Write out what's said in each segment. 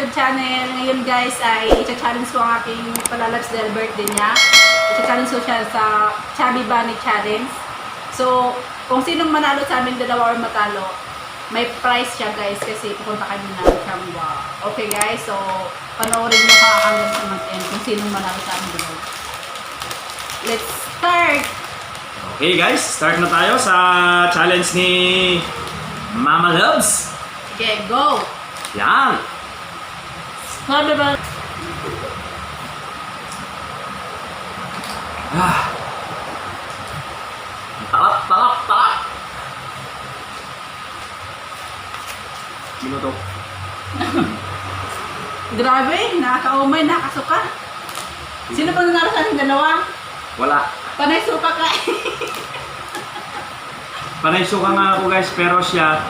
YouTube channel. Ngayon guys ay i-challenge ko ang aking palalabs dahil birthday niya. I-challenge ko siya sa Chubby Bunny Challenge. So, kung sinong manalo sa amin dalawa or matalo, may prize siya guys kasi pupunta kami ng Chamba. Okay guys, so panoorin nyo ka hanggang sa mag-end kung sinong manalo sa amin dalawa. Let's start! Okay guys, start na tayo sa challenge ni Mama Loves. Okay, go! Yan! Horrible! Talak! Minuto. Grabe, nakakaumay, nakakasuka. Sino pa nanalo sa ating dalawa? Wala. Panay suka ka. Panay suka nga ako guys, pero siya,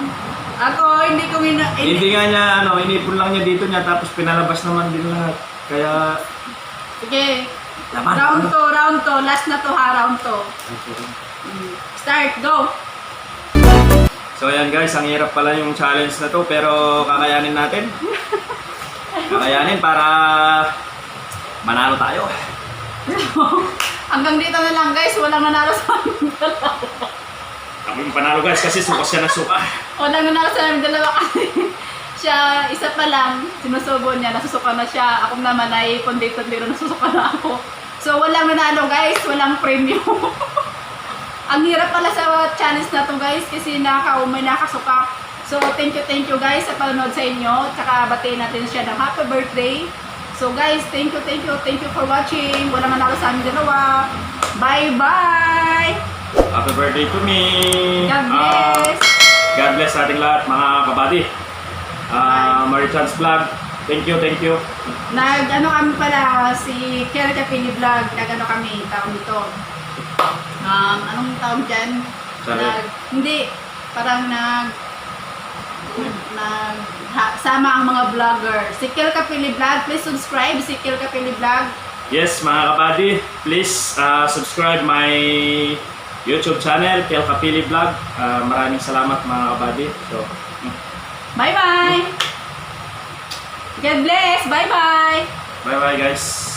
Ako, hindi ko hindi nga niya, inipon lang niya dito niya, tapos pinalabas naman din lahat. Kaya, Sige. laman. Round 2. Last na to ha, round 2. Start, go! So ayan guys, ang hirap pala yung challenge na to, pero kakayanin natin. Kakayanin para manalo tayo. Hanggang dito na lang guys, walang nanalo sa amin dalawa. Ako yung panalo guys kasi suka siya na suka. Walang nanalo sa amin dalawa kasi siya, isa pa lang, sinusubo niya, nasusuka na siya. Ako naman ay kundi-kundiro, nasusuka na ako. So walang nanalo guys, walang premium. Ang hirap pala sa challenge na to guys kasi nakakaumay, nakasuka. So thank you guys sa panonood sa inyo. Tsaka batiin natin siya ng happy birthday. So guys, thank you for watching. Walang nanalo sa amin dalawa. Bye-bye! Happy birthday to me! God bless! God bless sa ating lahat mga kabady. Marichans Vlog, thank you. Nag-ano kami pala, si Kerry Capini Vlog, nag-ano kami, tawag dito. Anong tawag dyan? Hindi, parang sama ang mga vlogger. Si Kel Capili Vlog, please subscribe. Si Kel Capili Vlog. Yes mga kabady, please subscribe my YouTube channel, Kel Capili Vlog. Maraming salamat mga kabady. So, Bye-bye! God bless! Bye-bye! bye guys!